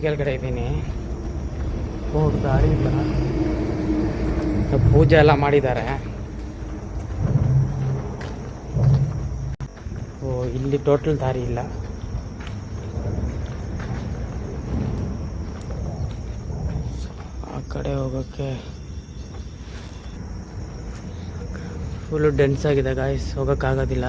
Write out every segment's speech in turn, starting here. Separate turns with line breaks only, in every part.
ಕೆಳಗಡೆ ಇದ್ದೀನಿ. ದಾರಿ ಇಲ್ಲ, ಪೂಜೆ ಎಲ್ಲ ಮಾಡಿದ್ದಾರೆ. ಇಲ್ಲಿ ಟೋಟಲ್ ದಾರಿ ಇಲ್ಲ. ಆ ಕಡೆ ಹೋಗೋಕ್ಕೆ ಫುಲ್ಲು ಡೆನ್ಸ್ ಆಗಿದೆ ಗಾಯ್ಸ್, ಹೋಗೋಕ್ಕಾಗೋದಿಲ್ಲ.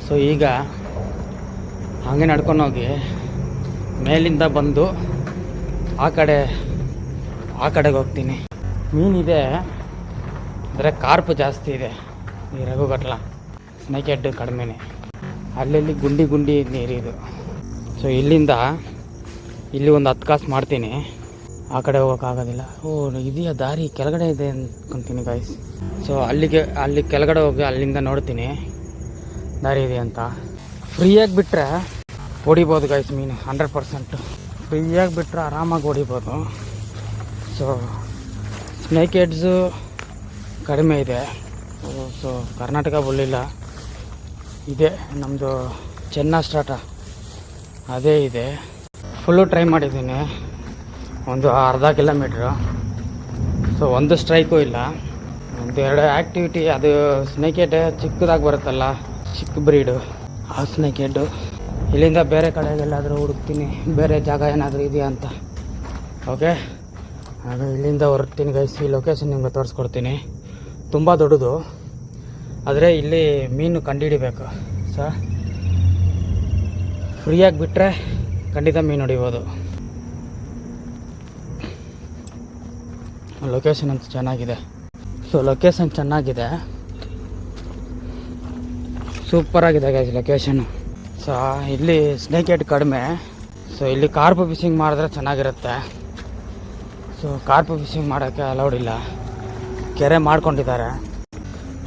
ಸೊ ಈಗ ಹಾಗೆ ನಡ್ಕೊಂಡು ಹೋಗಿ ಮೇಲಿಂದ ಬಂದು ಆ ಕಡೆಗೆ ಹೋಗ್ತೀನಿ. ಮೀನಿದೆ ಅಂದರೆ ಕಾರ್ಪ್ ಜಾಸ್ತಿ ಇದೆ ಈ ರಘುಗಟ್ಲ. ಸ್ನೇಕ್ ಹೆಡ್ ಕಡಿಮೆನೆ, ಅಲ್ಲಲ್ಲಿ ಗುಂಡಿ ನೀರಿದು. ಸೊ ಇಲ್ಲಿಂದ ಇಲ್ಲಿ ಒಂದು 10 ಕಾಸು ಮಾಡ್ತೀನಿ, ಆ ಕಡೆ ಹೋಗೋಕ್ಕಾಗೋದಿಲ್ಲ. ಇದೆಯಾ ದಾರಿ ಕೆಳಗಡೆ ಇದೆ ಅಂದ್ಕೊತೀನಿ ಗಾಯ್ಸ್. ಸೊ ಅಲ್ಲಿ ಕೆಳಗಡೆ ಹೋಗಿ ಅಲ್ಲಿಂದ ನೋಡ್ತೀನಿ ದಾರಿ ಇದೆ ಅಂತ. ಫ್ರೀಯಾಗಿ ಬಿಟ್ಟರೆ ಹೊಡಿಬೋದು ಗಾಯ್ಸ್ ಮೀನು, 100%. ಫ್ರೀಯಾಗಿ ಬಿಟ್ಟರೆ ಆರಾಮಾಗಿ ಹೊಡಿಬೋದು. ಸೊ ಸ್ನೇಕ್ ಹೆಡ್ಸು ಕಡಿಮೆ ಇದೆ. ಸೊ ಕರ್ನಾಟಕ ಬುಲ್ಲಿಲ್ಲ ಇದೆ, ನಮ್ಮದು ಚೆನ್ನಸ್ಟಾಟ ಅದೇ ಇದೆ. ಫುಲ್ಲು ಟ್ರೈ ಮಾಡಿದ್ದೀನಿ, ಒಂದು ಅರ್ಧ ಕಿಲೋಮೀಟ್ರು. ಸೊ ಒಂದು ಸ್ಟ್ರೈಕು ಇಲ್ಲ, 1-2 ಆ್ಯಕ್ಟಿವಿಟಿ. ಅದು ಸ್ನೇಕ್ ಹೆಡ್ ಚಿಕ್ಕದಾಗಿ ಬರುತ್ತಲ್ಲ, ಚಿಕ್ಕ ಬ್ರೀಡು, ಆ ಸ್ನೇಕ್ ಹೆಡ್ಡು. ಇಲ್ಲಿಂದ ಬೇರೆ ಕಡೆಗೆಲ್ಲಾದರೂ ಹುಡುಕ್ತೀನಿ, ಬೇರೆ ಜಾಗ ಏನಾದರೂ ಇದೆಯಾ ಅಂತ. ಓಕೆ, ಆಗ ಇಲ್ಲಿಂದ ಹೊರಡ್ತೀನಿ ಗೈಸ್. ಈ ಲೊಕೇಶನ್ ನಿಮಗೆ ತೋರಿಸ್ಕೊಡ್ತೀನಿ. ತುಂಬ ದೊಡ್ಡದು, ಆದರೆ ಇಲ್ಲಿ ಮೀನು ಕಂಡುಹಿಡಿಬೇಕು. ಸೊ ಫ್ರೀಯಾಗಿ ಬಿಟ್ಟರೆ ಖಂಡಿತ ಮೀನು ಹೊಡಿಬೋದು. ಲೊಕೇಶನ್ ಅಂತೂ ಚೆನ್ನಾಗಿದೆ. ಸೊ ಲೊಕೇಶನ್ ಚೆನ್ನಾಗಿದೆ, ಸೂಪರಾಗಿದೆ ಗೈಸ್ ಲೊಕೇಶನ್ನು. ಸೊ ಇಲ್ಲಿ ಸ್ನೇಕ್ ಹೆಡ್ ಕಡಿಮೆ. ಸೊ ಇಲ್ಲಿ ಕಾರ್ಪ್ ಫಿಶಿಂಗ್ ಮಾಡಿದ್ರೆ ಚೆನ್ನಾಗಿರುತ್ತೆ. ಸೊ ಕಾರ್ಪ್ ಫಿಶಿಂಗ್ ಮಾಡೋಕ್ಕೆ ಅಲೌಡ್ ಇಲ್ಲ, ಕೆರೆ ಮಾಡ್ಕೊಂಡಿದ್ದಾರೆ.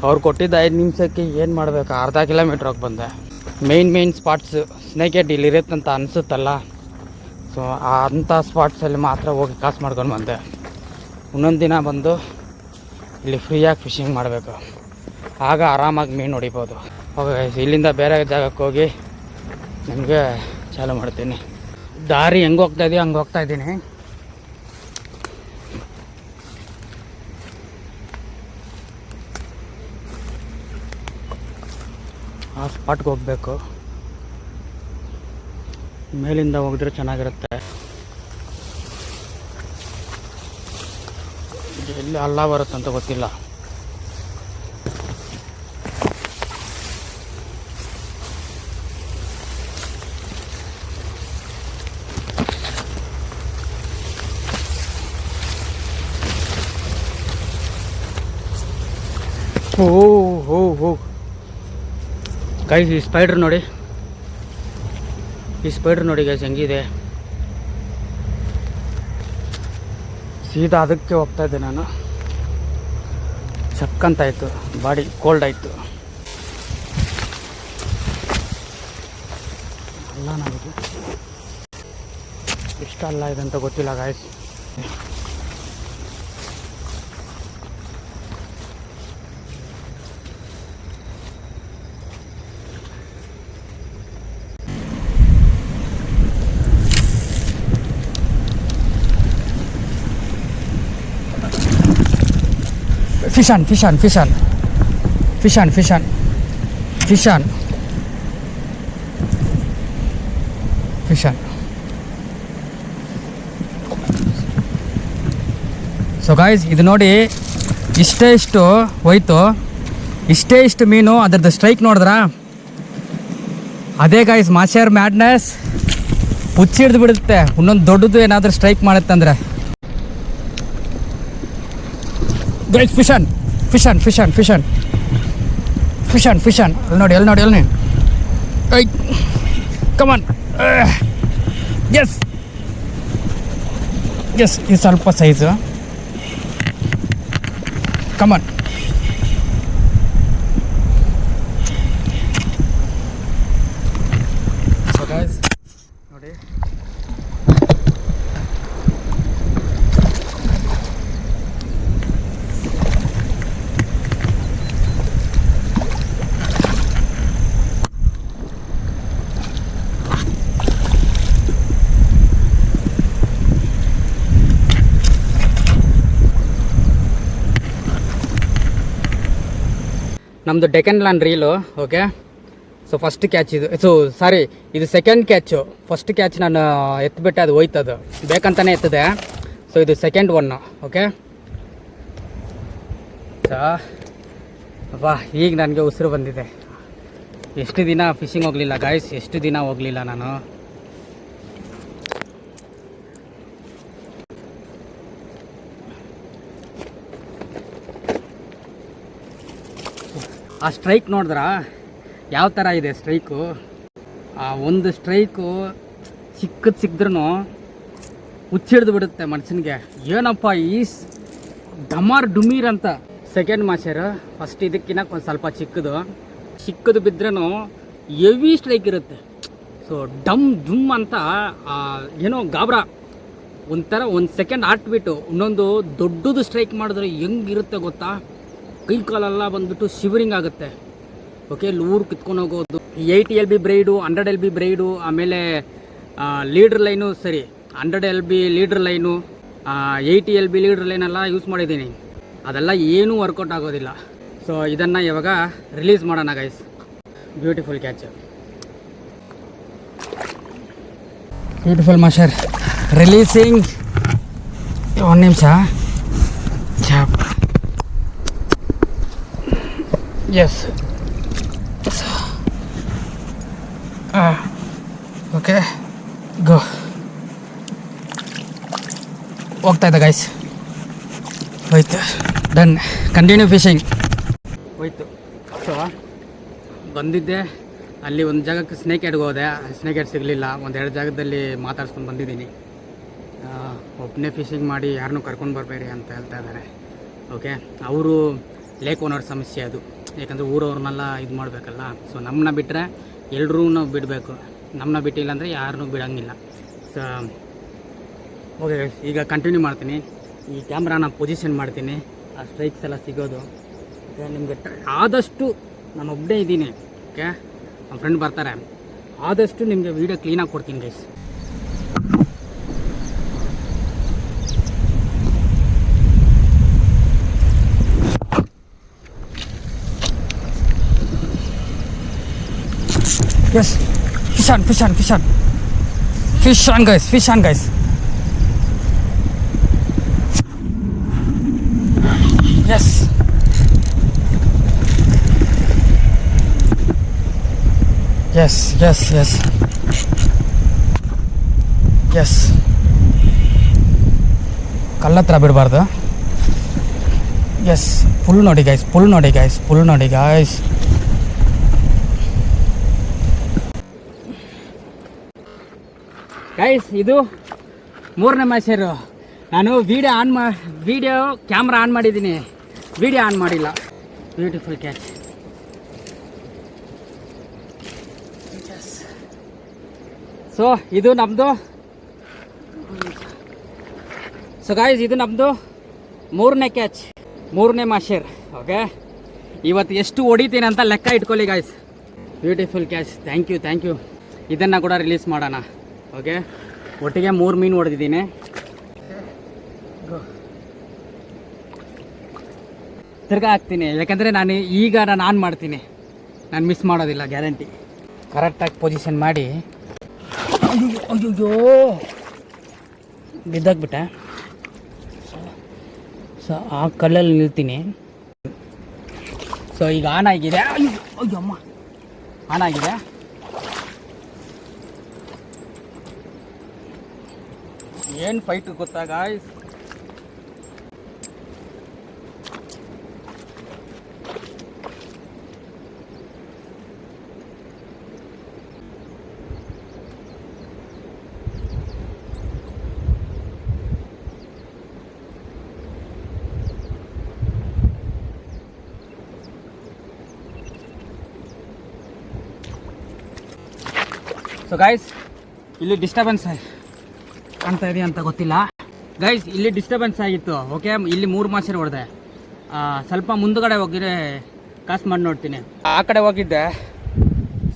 ಅವ್ರು ಕೊಟ್ಟಿದ್ದ 5 ನಿಮಿಷಕ್ಕೆ ಏನು ಮಾಡಬೇಕು, ಅರ್ಧ ಕಿಲೋಮೀಟ್ರ್ ಹೋಗಿ ಬಂದೆ. ಮೇನ್ ಸ್ಪಾಟ್ಸು ಸ್ನೇಕ್ ಹೆಡ್ ಇಲ್ಲಿ ಇರುತ್ತಂತ ಅನಿಸುತ್ತಲ್ಲ. ಸೊ ಅಂಥ ಸ್ಪಾಟ್ಸಲ್ಲಿ ಮಾತ್ರ ಹೋಗಿ ಕಾಸು ಮಾಡ್ಕೊಂಡು ಬಂದೆ. ಇನ್ನೊಂದು ದಿನ ಬಂದು ಇಲ್ಲಿ ಫ್ರೀಯಾಗಿ ಫಿಶಿಂಗ್ ಮಾಡಬೇಕು, ಆಗ ಆರಾಮಾಗಿ ಮೀನು ಹೊಡಿಬೋದು. ಓಕೆ, ಇಲ್ಲಿಂದ ಬೇರೆ ಜಾಗಕ್ಕೆ ಹೋಗಿ ನಿಮಗೆ ಚಾಲು ಮಾಡ್ತೀನಿ. ದಾರಿ ಹೆಂಗೆ ಹೋಗ್ತಾಯಿದ್ದೀವಿ ಹಂಗೆ ಹೋಗ್ತಾಯಿದ್ದೀನಿ. ಆ ಸ್ಪಾಟ್ಗೆ ಹೋಗಬೇಕು. ಮೇಲಿಂದ ಹೋಗಿದ್ರೆ ಚೆನ್ನಾಗಿರುತ್ತೆ. ಎಲ್ಲಿ ಹಳ್ಳ ಬರುತ್ತಂತ ಗೊತ್ತಿಲ್ಲ. ಓ ಗೈಸ್, ಈ ಸ್ಪೈಡ್ರ್ ನೋಡಿ, ಗೈಸ್ ಹೆಂಗಿದೆ. ಸೀದಾ ಅದಕ್ಕೆ ಹೋಗ್ತಾ ಇದ್ದೆ ನಾನು. ಚಕ್ಕಂತಾಯಿತು, ಬಾಡಿ ಕೋಲ್ಡ್ ಆಯಿತು. ಅಲ್ಲ, ನನಗೆ ಇಷ್ಟ ಅಲ್ಲ ಇದಂತ ಗೊತ್ತಿಲ್ಲ guys. Fish on. So guys, ಇದು ನೋಡಿ, ಇಷ್ಟು ಹೋಯ್ತು. ಇಷ್ಟು ಮೀನು, ಅದರದ್ದು ಸ್ಟ್ರೈಕ್ ನೋಡಿದ್ರಾ? ಅದೇ ಗಾಯ್ಸ್ ಮಾಸ್ಟರ್ ಮ್ಯಾಡ್ನೆಸ್. ಹುಚ್ಚಿ ಹಿಡಿದು ಬಿಡುತ್ತೆ ಇನ್ನೊಂದು ದೊಡ್ಡದು ಏನಾದರೂ ಸ್ಟ್ರೈಕ್ ಮಾಡುತ್ತಂದ್ರೆ. Guys, fish on. ಅಲ್ಲಿ ನೋಡಿ. ಕಮಾನ್. ಎಸ್, ಇದು ಸ್ವಲ್ಪ ಸೈಜು. ಕಮಾನ್. ಸೊ ಗೈಸ್ ನೋಡಿ, ನಮ್ಮದು Deccan lawn reel. Okay, so first catch ಇದು. ಸೊ ಸಾರಿ, ಇದು ಸೆಕೆಂಡ್ ಕ್ಯಾಚು. ಫಸ್ಟ್ ಕ್ಯಾಚ್ ನಾನು ಎತ್ತಿಬಿಟ್ಟೆ, ಅದು ಹೋಯ್ತದು, ಬೇಕಂತಲೇ ಎತ್ತದೆ. ಸೊ ಇದು ಸೆಕೆಂಡ್ ಒನ್ನು. ಓಕೆ, ಅಬ್ಬಾ ಈಗ ನನಗೆ ಉಸಿರು ಬಂದಿದೆ. ಎಷ್ಟು ದಿನ ಫಿಶಿಂಗ್ ಹೋಗಲಿಲ್ಲ ಗಾಯ್ಸ್, ಎಷ್ಟು ದಿನ ಹೋಗಲಿಲ್ಲ ನಾನು. ಆ ಸ್ಟ್ರೈಕ್ ನೋಡಿದ್ರಾ ಯಾವ ಥರ ಇದೆ ಸ್ಟ್ರೈಕು? ಆ ಒಂದು ಸ್ಟ್ರೈಕು ಚಿಕ್ಕದು ಸಿಕ್ಕಿದ್ರೂ ಹುಚ್ಚಿಡ್ದು ಬಿಡುತ್ತೆ ಮನುಷ್ಯನಿಗೆ. ಏನಪ್ಪ ಈ ಡಮಾರ್ ಡುಮೀರ್ ಅಂತ. ಸೆಕೆಂಡ್ ಮಾಷರ್ ಫಸ್ಟ್ ಇದಕ್ಕಿಂತ ಒಂದು ಸ್ವಲ್ಪ ಚಿಕ್ಕದು ಬಿದ್ರೂ ಹೆವಿ ಸ್ಟ್ರೈಕ್ ಇರುತ್ತೆ. ಸೊ ಡಮ್ ಡುಮ್ ಅಂತ ಏನೋ ಗಾಬ್ರ ಒಂಥರ ಒಂದು ಸೆಕೆಂಡ್ ಆಟ್ಬಿಟ್ಟು ಇನ್ನೊಂದು ದೊಡ್ಡದು ಸ್ಟ್ರೈಕ್ ಮಾಡಿದ್ರೆ ಹೆಂಗಿರುತ್ತೆ ಗೊತ್ತಾ? ಕೈ ಕಾಲೆಲ್ಲ ಬಂದುಬಿಟ್ಟು ಶಿವರಿಂಗ್ ಆಗುತ್ತೆ. ಓಕೆ, ಲೂರು ಕಿತ್ಕೊಂಡು ಹೋಗೋದು. 80 LB ಬ್ರೈಡು, 100 LB ಬ್ರೈಡು, ಆಮೇಲೆ ಲೀಡ್ರ್ ಲೈನು, ಸರಿ 100 LB leader line, 80 LB leader ಲೈನೆಲ್ಲ ಯೂಸ್ ಮಾಡಿದ್ದೀನಿ. ಅದೆಲ್ಲ ಏನೂ ವರ್ಕೌಟ್ ಆಗೋದಿಲ್ಲ. ಸೊ ಇದನ್ನು ಇವಾಗ ರಿಲೀಸ್ ಮಾಡೋಣ guys. Beautiful catch, beautiful mahseer releasing. 1 ನಿಮಿಷ. Yes, okay, go. ಹೋಗ್ತಾ ಇದೆ ಗೈಸ್, ಹೋಯ್ತು, ಡನ್. Continue fishing. ಹೋಯ್ತು. ಸೊ ಬಂದಿದ್ದೆ ಅಲ್ಲಿ ಒಂದು ಜಾಗಕ್ಕೆ ಸ್ನೇಕ್ ಹೆಡ್ಗೆ ಹೋದೆ. ಸ್ನೇಕ್ ಹೆಡ್ ಸಿಗಲಿಲ್ಲ. 1-2 ಜಾಗದಲ್ಲಿ ಮಾತಾಡ್ಸ್ಕೊಂಡು ಬಂದಿದ್ದೀನಿ. ಒಬ್ಬನೇ ಫಿಶಿಂಗ್ ಮಾಡಿ ಯಾರನ್ನೂ ಕರ್ಕೊಂಡು ಬರಬೇಡಿ ಅಂತ ಹೇಳ್ತಾ ಇದ್ದಾರೆ. ಓಕೆ, ಅವರು ಲೇಕ್ ಓನರ್ ಸಮಸ್ಯೆ ಅದು. ಯಾಕಂದರೆ ಊರವ್ರನ್ನೆಲ್ಲ ಇದು ಮಾಡಬೇಕಲ್ಲ. ಸೊ ನಮ್ಮನ್ನ ಬಿಟ್ಟರೆ ಎಲ್ಲರೂ ನಾವು ಬಿಡಬೇಕು. ನಮ್ಮನ್ನ ಬಿಟ್ಟಿಲ್ಲ ಅಂದರೆ ಯಾರನ್ನೂ ಬಿಡೋಂಗಿಲ್ಲ. ಸೊ ಓಕೆ, ಈಗ ಕಂಟಿನ್ಯೂ ಮಾಡ್ತೀನಿ. ಈ ಕ್ಯಾಮ್ರಾನ ಪೊಸಿಷನ್ ಮಾಡ್ತೀನಿ, ಆ ಸ್ಟ್ರೈಕ್ಸ್ ಎಲ್ಲ ಸಿಗೋದು. ಓಕೆ, ನಿಮಗೆ ಆದಷ್ಟು ನಾನು ಒಬ್ಬನೇ ಇದ್ದೀನಿ. ಓಕೆ, ನಮ್ಮ ಫ್ರೆಂಡ್ ಬರ್ತಾರೆ, ಆದಷ್ಟು ನಿಮಗೆ ವೀಡಿಯೋ ಕ್ಲೀನಾಗಿ ಕೊಡ್ತೀನಿ guys. Yes, fish on guys, fish on guys. Yes, ಕಲ್ಲತ್ರ ಬಿಡಬಾರ್ದು. ಎಸ್, ಫುಲ್ ನೋಡಿ ಗಾಯ್ಸ್. ಗೈಸ್, ಇದು 3ನೇ ಮಾಷರು. ನಾನು ವಿಡಿಯೋ ಕ್ಯಾಮ್ರಾ ಆನ್ ಮಾಡಿದ್ದೀನಿ, ವಿಡಿಯೋ ಆನ್ ಮಾಡಿಲ್ಲ. Beautiful catch. ಸೊ ಇದು ನಮ್ಮದು. ಸೊ ಗಾಯ್ಸ್, ಇದು ನಮ್ಮದು 3ನೇ ಕ್ಯಾಚ್, 3ನೇ ಮಾಷರ್. ಓಕೆ, ಇವತ್ತು ಎಷ್ಟು ಹೊಡಿತೀನಿ ಅಂತ ಲೆಕ್ಕ ಇಟ್ಕೊಳ್ಳಿ guys. Beautiful catch, thank you. ಇದನ್ನು ಕೂಡ ರಿಲೀಸ್ ಮಾಡೋಣ. ಓಕೆ, ಒಟ್ಟಿಗೆ 3 ಮೀನು ಹೊಡೆದಿದ್ದೀನಿ. ತಿರ್ಗಾ ಹಾಕ್ತೀನಿ, ಯಾಕಂದರೆ ನಾನು ಆನ್ ಮಾಡ್ತೀನಿ, ನಾನು ಮಿಸ್ ಮಾಡೋದಿಲ್ಲ, ಗ್ಯಾರಂಟಿ. ಕರೆಕ್ಟಾಗಿ ಪೊಸಿಷನ್ ಮಾಡಿ. ಅಯ್ಯೋ ಬಿದ್ದಾಗ್ಬಿಟ್ಟೆ. ಸೊ ಆ ಕಲ್ಲಲ್ಲಿ ನಿಲ್ತೀನಿ. ಸೊ ಈಗ ಆನ್ ಆಗಿದೆ. ಅಯ್ಯಮ್ಮ, ಆನ್ ಆಗಿದೆ. ಏನು ಫೈಟ್ ಗೊತ್ತಾ ಗಾಯ್ಸ್? ಸೊ ಗೈಸ್, ಇಲ್ಲಿ ಡಿಸ್ಟರ್ಬೆನ್ಸ್ ಕಾಣ್ತಾ ಇದೆ ಅಂತ ಗೊತ್ತಿಲ್ಲ ಗೈಸ್, ಇಲ್ಲಿ ಡಿಸ್ಟರ್ಬೆನ್ಸ್ ಆಗಿತ್ತು. ಓಕೆ, ಇಲ್ಲಿ 3 ಮಾಷರ್ ಹೊಡೆದೆ. ಸ್ವಲ್ಪ ಮುಂದುಗಡೆ ಹೋಗಿದ್ರೆ ಕಾಸು ಮಾಡಿ ನೋಡ್ತೀನಿ. ಆ ಕಡೆ ಹೋಗಿದ್ದೆ.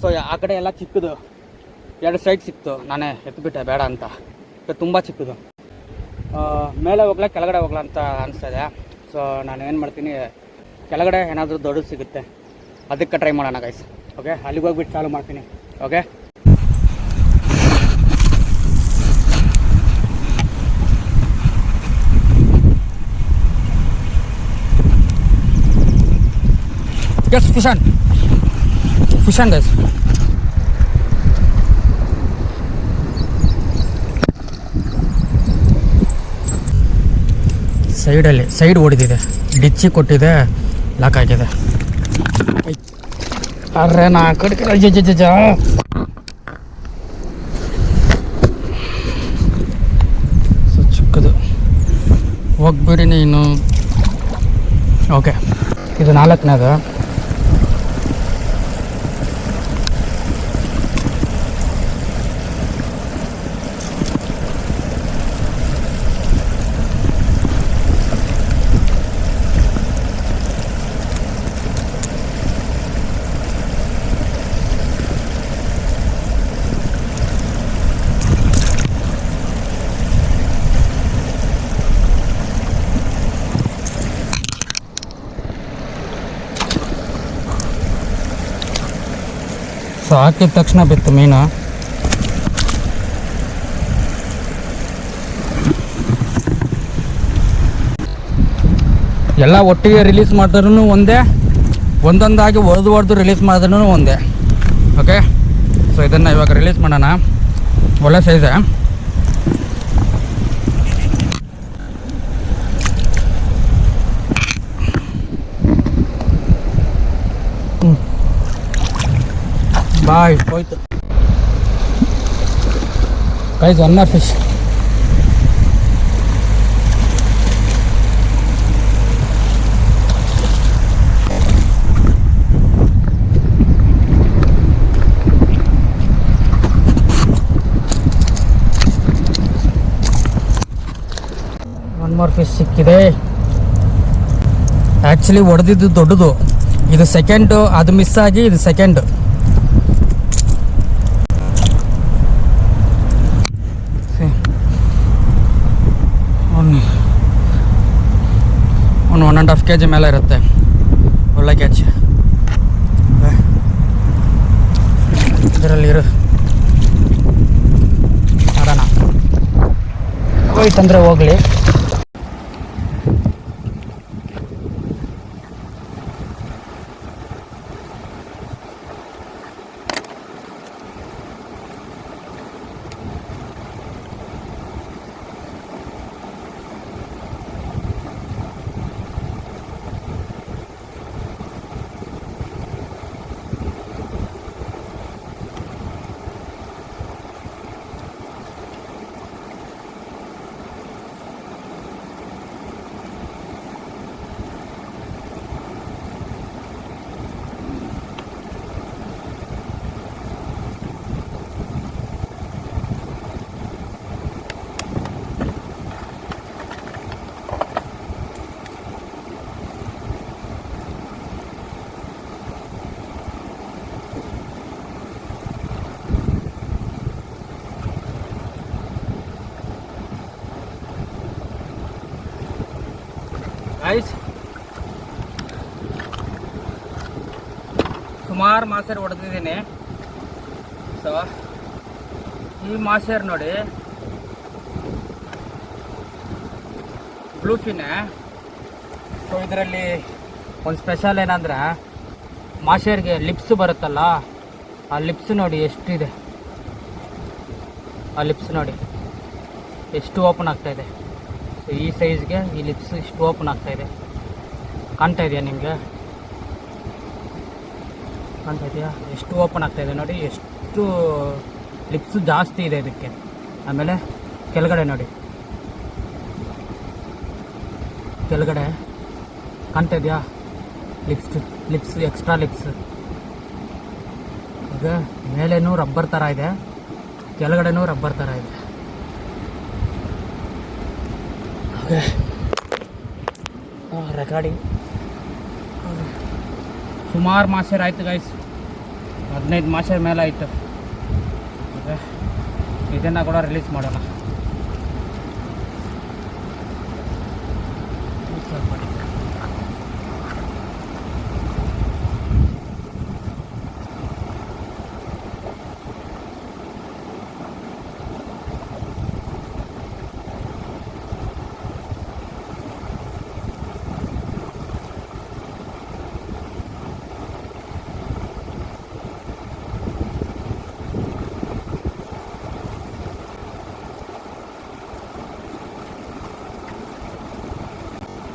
ಸೊ ಆ ಕಡೆ ಎಲ್ಲ ಚಿಕ್ಕದು 2 ಸ್ಟ್ರೈಕ್ ಸಿಕ್ತು. ನಾನೇ ಎತ್ಬಿಟ್ಟೆ ಬೇಡ ಅಂತ. ತುಂಬ ಚಿಕ್ಕದು. ಮೇಲೆ ಹೋಗ್ಲಾ ಕೆಳಗಡೆ ಹೋಗ್ಲಾ ಅಂತ ಅನಿಸ್ತಾ ಇದೆ. ಸೊ ನಾನು ಏನು ಮಾಡ್ತೀನಿ, ಕೆಳಗಡೆ ಏನಾದರೂ ದೊಡ್ಡದು ಸಿಗುತ್ತೆ ಅದಕ್ಕೆ ಟ್ರೈ ಮಾಡೋಣ ಗೈಸ್. ಓಕೆ, ಅಲ್ಲಿಗೆ ಹೋಗ್ಬಿಟ್ಟು ಚಾಲು ಮಾಡ್ತೀನಿ. Okay, yes, fish on guys. Side ಹೊಡೆದಿದೆ, ಡಿಚ್ಚಿ ಕೊಟ್ಟಿದೆ, ಲಾಕ್ ಆಗಿದೆ. ಅರ್ರೆ ನಾ ಕಡೆ ಜ ಚಿಕ್ಕದು ಹೋಗ್ಬಿಡಿ ನೀನು. ಓಕೆ, ಇದು 4ನೇದು. ಸೊ ಹಾಕಿದ ತಕ್ಷಣ ಬಿತ್ತು ಮೀನು. ಎಲ್ಲ ಒಟ್ಟಿಗೆ ರಿಲೀಸ್ ಮಾಡಿದ್ರೂ ಒಂದೇ, ಒಂದೊಂದಾಗಿ ಹೊಡೆದು ರಿಲೀಸ್ ಮಾಡಿದ್ರೂ ಒಂದೇ. ಓಕೆ, ಸೊ ಇದನ್ನು ಇವಾಗ ರಿಲೀಸ್ ಮಾಡೋಣ. ಒಳ್ಳೆ ಸೈಜೆ. ಬಾಯ್ ಹೋಯ್ತು ಗೈಸ್, 1 more fish. ಫಿಶ್ ಸಿಕ್ಕಿದೆ. ಆ್ಯಕ್ಚುಲಿ ಹೊಡೆದಿದ್ದು ದೊಡ್ಡದು, ಇದು ಸೆಕೆಂಡು, ಅದು ಮಿಸ್ ಆಗಿ ಇದು ಸೆಕೆಂಡ್. ಒಂದು 1.5 kg ಮೇಲೆ ಇರುತ್ತೆ. ಒಳ್ಳೆ ಕ್ಯಾಚ್. ಇದರಲ್ಲಿ ಇರು ಮಾಡೋಣ. ಹೋಯ್ತಂದರೆ ಹೋಗಲಿ. ಗೈಸ್, ಸುಮಾರು ಮಾಸೇರು ಹೊಡೆದಿದ್ದೀನಿ. ಸೊ ಈ ಮಾಸೇರು ನೋಡಿ, ಬ್ಲೂಫಿನ್. ಸೊ ಇದರಲ್ಲಿ ಒಂದು ಸ್ಪೆಷಲ್ ಏನಂದ್ರೆ, ಮಾಸೇರಿಗೆ ಲಿಪ್ಸ್ ಬರುತ್ತಲ್ಲ, ಆ ಲಿಪ್ಸ್ ನೋಡಿ ಎಷ್ಟಿದೆ. ಆ ಲಿಪ್ಸ್ ನೋಡಿ ಎಷ್ಟು ಓಪನ್ ಆಗ್ತಾಯಿದೆ. ಸೊ ಈ ಸೈಜ್ಗೆ ಈ ಲಿಪ್ಸ್ ಇಷ್ಟು ಓಪನ್ ಆಗ್ತಾಯಿದೆ. ಕಾಣ್ತಾ ಇದೆಯಾ ನಿಮಗೆ? ಕಾಣ್ತಾ ಇದೆಯಾ ಎಷ್ಟು ಓಪನ್ ಆಗ್ತಾಯಿದೆ ನೋಡಿ, ಎಷ್ಟು ಲಿಪ್ಸು ಜಾಸ್ತಿ ಇದೆ ಇದಕ್ಕೆ. ಆಮೇಲೆ ಕೆಳಗಡೆ ನೋಡಿ, ಕೆಳಗಡೆ ಕಾಣ್ತಾ ಇದೆಯಾ ಲಿಪ್ಸ್ ಎಕ್ಸ್ಟ್ರಾ ಲಿಪ್ಸ್. ಈಗ ಮೇಲೇನೂ ರಬ್ಬರ್ ಥರ ಇದೆ, ಕೆಳಗಡೆನೂ ರಬ್ಬರ್ ಥರ ಇದೆ. ಓಕೆ, ರೆಕಾರ್ಡಿಂಗ್ ಸುಮಾರು ಮಾಸೇರು ಆಯಿತು ಗೈಸ್, 15 ಮಾಸೇರ ಮೇಲೆ ಆಯಿತು. ಓಕೆ, ಇದನ್ನು ಕೂಡ ರಿಲೀಸ್ ಮಾಡೋಣ.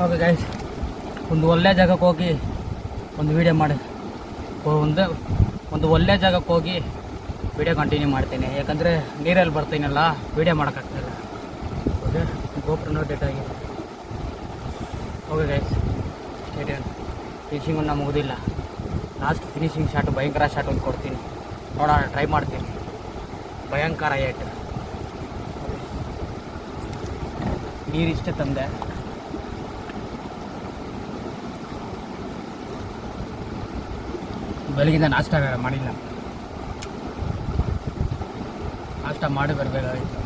ಓಕೆ ಗೈಸ್, ಒಂದು ಒಳ್ಳೆ ಜಾಗಕ್ಕೆ ಹೋಗಿ ಒಂದು ವೀಡಿಯೋ ಮಾಡಿ ಒಂದು ಒಳ್ಳೆ ಜಾಗಕ್ಕೆ ಹೋಗಿ ವೀಡಿಯೋ ಕಂಟಿನ್ಯೂ ಮಾಡ್ತೀನಿ. ಯಾಕಂದರೆ ನೀರಲ್ಲಿ ಬರ್ತೀನಲ್ಲ, ವೀಡಿಯೋ ಮಾಡೋಕ್ಕಾಗ್ತಿಲ್ಲ. ಓಕೆ, ಗೋಪುರನೂ ಡೇಟ್ ಆಗಿದೆ. ಓಕೆ ಗೈಸ್, ಸ್ಟೇಡಿಯಂ ಫಿನಿಶಿಂಗ್ ಇನ್ನೂ ಮುಗಿದಿಲ್ಲ. ಲಾಸ್ಟ್ ಫಿನಿಶಿಂಗ್ ಶಾಟು, ಭಯಂಕರ ಶಾಟ್ ಒಂದು ಕೊಡ್ತೀನಿ, ನೋಡೋಣ, ಟ್ರೈ ಮಾಡ್ತೀನಿ. ಭಯಂಕರ ಏಟ್. ನೀರಿಷ್ಟೇ ತಂದೆ. ಬೆಳಗಿಂದ ನಾಷ್ಟ ಮಾಡಿಲ್ಲ, ನಾಷ್ಟ ಮಾಡಿ ಬರಬೇಕಾಗಿತ್ತು.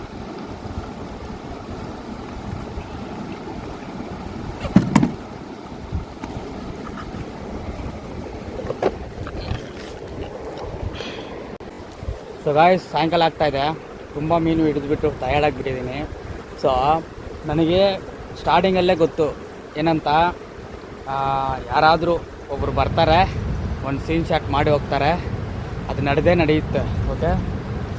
ಸೊ ಗಾಯ್ಸ್, ಸಾಯಂಕಾಲ ಆಗ್ತಾಯಿದೆ. ತುಂಬ ಮೀನು ಹಿಡಿದ್ಬಿಟ್ಟು ಟಯರ್ಡ್ ಆಗಿಬಿಟ್ಟಿದ್ದೀನಿ. ಸೊ ನನಗೆ ಸ್ಟಾರ್ಟಿಂಗಲ್ಲೇ ಗೊತ್ತು ಏನಂತ, ಯಾರಾದರೂ ಒಬ್ಬರು ಬರ್ತಾರೆ, ಒಂದು ಸೀನ್ ಶಾಟ್ ಮಾಡಿ ಹೋಗ್ತಾರೆ, ಅದು ನಡೆಯುತ್ತೆ. ಓಕೆ,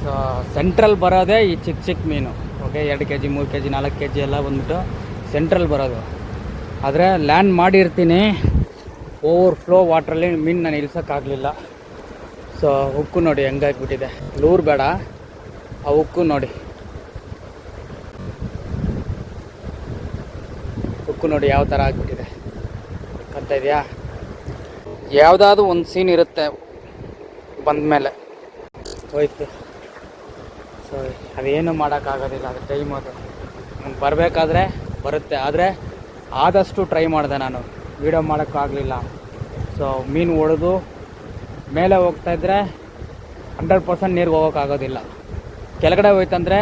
ಸೊ ಸೆಂಟ್ರಲ್ ಬರೋದೇ ಈ ಚಿಕ್ಕ ಚಿಕ್ಕ ಮೀನು. ಓಕೆ, 2 kg 3 kg 4 kg ಎಲ್ಲ ಬಂದ್ಬಿಟ್ಟು ಸೆಂಟ್ರಲ್ ಬರೋದು. ಆದರೆ ಲ್ಯಾಂಡ್ ಮಾಡಿರ್ತೀನಿ, ಓವರ್ ಫ್ಲೋ ವಾಟ್ರಲ್ಲಿ ಮೀನು ನಾನು ಇಳಿಸೋಕ್ಕಾಗಲಿಲ್ಲ. ಸೊ ಉಕ್ಕು ನೋಡಿ ಹೆಂಗಾಗ್ಬಿಟ್ಟಿದೆ, ಲೂರ್ ಬೇಡ, ಆ ಉಕ್ಕು ನೋಡಿ, ಉಕ್ಕು ನೋಡಿ ಯಾವ ಥರ ಆಗಿಬಿಟ್ಟಿದೆ ಅಂತ ಇದೆಯಾ. ಯಾವುದಾದ್ರೂ ಒಂದು ಸೀನ್ ಇರುತ್ತೆ ಬಂದಮೇಲೆ ಹೋಯ್ತು. ಸೊ ಅದೇನು ಮಾಡೋಕ್ಕಾಗೋದಿಲ್ಲ, ಅದು ಟೈಮ್. ಅದು ನಂಗೆ ಬರಬೇಕಾದ್ರೆ ಬರುತ್ತೆ. ಆದರೆ ಆದಷ್ಟು ಟ್ರೈ ಮಾಡಿದೆ ನಾನು, ವೀಡಿಯೋ ಮಾಡೋಕ್ಕಾಗಲಿಲ್ಲ. ಸೊ ಮೀನು ಹೊಡೆದು ಮೇಲೆ ಹೋಗ್ತಾಯಿದ್ರೆ 100% ನೀರಿಗೆ ಹೋಗೋಕ್ಕಾಗೋದಿಲ್ಲ. ಕೆಳಗಡೆ ಹೋಯ್ತಂದರೆ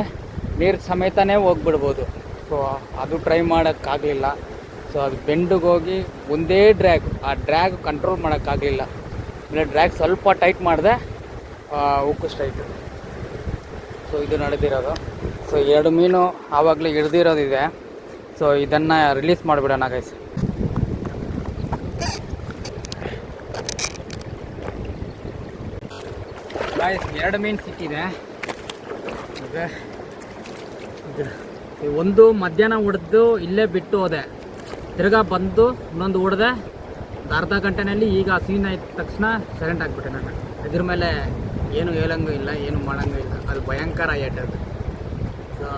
ನೀರು ಸಮೇತನೇ ಹೋಗ್ಬಿಡ್ಬೋದು. ಸೊ ಅದು ಟ್ರೈ ಮಾಡೋಕ್ಕಾಗಲಿಲ್ಲ. ಸೊ ಅದು ಬೆಂಡಿಗೆ ಹೋಗಿ ಒಂದೇ ಡ್ರ್ಯಾಗ್, ಆ ಡ್ರ್ಯಾಗ್ ಕಂಟ್ರೋಲ್ ಮಾಡೋಕ್ಕಾಗಲಿಲ್ಲ. ಆಮೇಲೆ ಡ್ರ್ಯಾಗ್ ಸ್ವಲ್ಪ ಟೈಟ್ ಮಾಡಿದೆ, ಉಕ್ಕು ಸ್ಟ್ರೈಟು. ಸೊ ಇದು ನಡೆದಿರೋದು. ಸೊ 2 ಮೀನು ಆವಾಗಲೇ ಹಿಡ್ದಿರೋದಿದೆ. ಸೊ ಇದನ್ನು ರಿಲೀಸ್ ಮಾಡಿಬಿಡೋಣ ಗೈಸ್. ಗಾಯ್ಸ್, 2 ಮೀನು ಸಿಕ್ಕಿದೆ. ಓಕೆ, ಒಂದು ಮಧ್ಯಾಹ್ನ ಹೊಡೆದು ಇಲ್ಲೇ ಬಿಟ್ಟು ಹೋದೆ, ತಿರ್ಗಾ ಬಂದು ಇನ್ನೊಂದು ಹೊಡೆದೆ. ಅರ್ಧ ಗಂಟೆನಲ್ಲಿ ಈಗ ಸೀನ್ ಆಯ್ತ ತಕ್ಷಣ ಸೈಲೆಂಟ್ ಆಗಿಬಿಟ್ಟೆ ನಾನು. ಇದ್ರ ಮೇಲೆ ಏನು ಹೇಳಂಗೂ ಇಲ್ಲ, ಏನು ಮಾಡೋಂಗೂ ಇಲ್ಲ. ಅದು ಭಯಂಕರ ಏಟದು. ಸೊ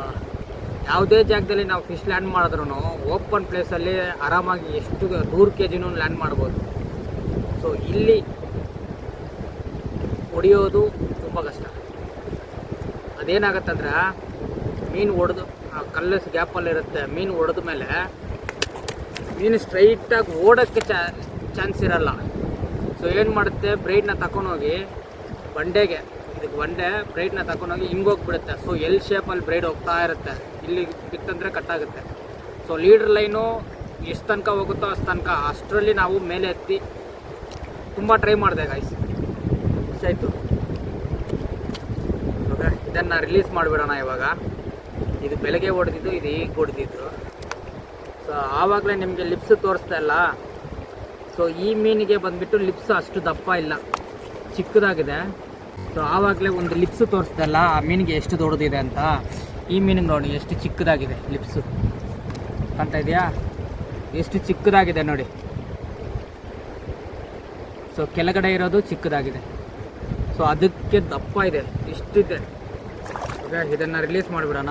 ಯಾವುದೇ ಜಾಗದಲ್ಲಿ ನಾವು ಫಿಶ್ ಲ್ಯಾಂಡ್ ಮಾಡಿದ್ರೂ ಓಪನ್ ಪ್ಲೇಸಲ್ಲಿ ಆರಾಮಾಗಿ ಎಷ್ಟು 100 kg ಲ್ಯಾಂಡ್ ಮಾಡ್ಬೋದು. ಸೊ ಇಲ್ಲಿ ಹೊಡೆಯೋದು ತುಂಬ ಕಷ್ಟ. ಅದೇನಾಗತ್ತಂದ್ರೆ ಮೀನು ಹೊಡೆದು ಕಲ್ಲು ಗ್ಯಾಪಲ್ಲಿರುತ್ತೆ, ಮೀನು ಹೊಡೆದ ಮೇಲೆ ಮೀನು ಸ್ಟ್ರೈಟಾಗಿ ಓಡೋಕ್ಕೆ ಚಾನ್ಸ್ ಇರಲ್ಲ. ಸೊ ಏನು ಮಾಡುತ್ತೆ, ಬ್ರೈಡ್ನ ತಗೊಂಡೋಗಿ ಬಂಡೆಗೆ, ಇದಕ್ಕೆ ಬಂಡೆ ಬ್ರೈಡ್ನ ತಗೊಂಡೋಗಿ ಹಿಂಗೋಗ್ಬಿಡುತ್ತೆ. ಸೊ ಎಲ್ ಶೇಪಲ್ಲಿ ಬ್ರೈಡ್ ಹೋಗ್ತಾ ಇರುತ್ತೆ, ಇಲ್ಲಿ ಬಿತ್ತಂದರೆ ಕಟ್ಟಾಗುತ್ತೆ. ಸೊ ಲೀಡ್ರ್ ಲೈನು ಎಷ್ಟು ತನಕ ಹೋಗುತ್ತೋ ಅಷ್ಟು ತನಕ, ಅಷ್ಟರಲ್ಲಿ ನಾವು ಮೇಲೆ ಎತ್ತಿ ತುಂಬ ಟ್ರೈ ಮಾಡಿದೆ ಗಾಯ್ಸ್. ಆಯಿತು. ಓಕೆ, ಇದನ್ನು ರಿಲೀಸ್ ಮಾಡಿಬಿಡೋಣ ಇವಾಗ. ಇದು ಬೆಳಗ್ಗೆ ಹೊಡೆದಿದ್ದು, ಇದು ಈಗ ಹೊಡೆದಿದ್ದು. ಸೊ ಆವಾಗಲೇ ನಿಮಗೆ ಲಿಪ್ಸ್ ತೋರಿಸ್ತಾ ಇಲ್ಲ. ಸೊ ಈ ಮೀನಿಗೆ ಬಂದುಬಿಟ್ಟು ಲಿಪ್ಸ್ ಅಷ್ಟು ದಪ್ಪ ಇಲ್ಲ, ಚಿಕ್ಕದಾಗಿದೆ. ಸೊ ಆವಾಗಲೇ ಒಂದು ಲಿಪ್ಸ್ ತೋರಿಸ್ತಾ ಇಲ್ಲ, ಆ ಮೀನಿಗೆ ಎಷ್ಟು ದೊಡ್ಡದಿದೆ ಅಂತ. ಈ ಮೀನಿಗೆ ನೋಡಿ ಎಷ್ಟು ಚಿಕ್ಕದಾಗಿದೆ ಲಿಪ್ಸು, ಕಾಣ್ತಾ ಇದೆಯಾ, ಎಷ್ಟು ಚಿಕ್ಕದಾಗಿದೆ ನೋಡಿ. ಸೊ ಕೆಳಗಡೆ ಇರೋದು ಚಿಕ್ಕದಾಗಿದೆ, ಸೊ ಅದಕ್ಕೆ ದಪ್ಪ ಇದೆ, ಇಷ್ಟಿದೆ. ಓಕೆ, ಇದನ್ನು ರಿಲೀಸ್ ಮಾಡಿಬಿಡೋಣ.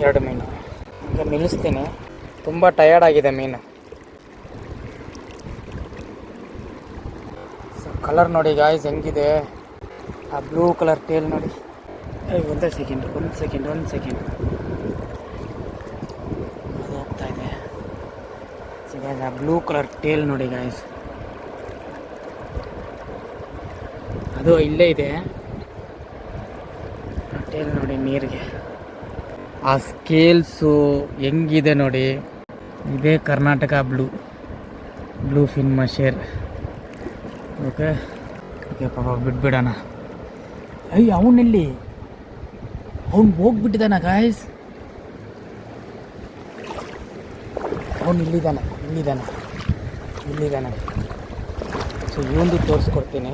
ಎರಡು ಮೀನು ಈಗ ನಿಲ್ಲಿಸ್ತೀನಿ, ತುಂಬ ಟಯರ್ಡ್ ಆಗಿದೆ ಮೀನು. ಸೊ ಕಲರ್ ನೋಡಿ ಗಾಯ್ಸ್ ಹೆಂಗಿದೆ, ಆ ಬ್ಲೂ ಕಲರ್ ಟೇಲ್ ನೋಡಿ. ಒಂದು ಸೆಕೆಂಡ್ ಅದು ಹೋಗ್ತಾ ಇದೆ. ಸೊ ಗಾಯ್ಸ್, ಆ ಬ್ಲೂ ಕಲರ್ ಟೇಲ್ ನೋಡಿ ಗಾಯ್ಸ್, ಅದು ಇಲ್ಲೇ ಇದೆ. ಟೇಲ್ ನೋಡಿ ನೀರಿಗೆ, ಆ ಸ್ಕೇಲ್ಸು ಹೆಂಗಿದೆ ನೋಡಿ. ಇದೇ ಕರ್ನಾಟಕ ಬ್ಲೂ ಫಿನ್ ಮಷೇರ್. ಓಕೆ ಪಾಪ ಬಿಟ್ಬಿಡೋಣ. ಅವನಲ್ಲಿ ಅವ್ನು ಹೋಗ್ಬಿಟ್ಟಿದ್ದಾನ ಗಾಯ್ಸ್, ಅವನು ಇಲ್ಲಿದ್ದಾನೆ. ಸೊ ಇವೊಂದು ತೋರಿಸ್ಕೊಡ್ತೀನಿ.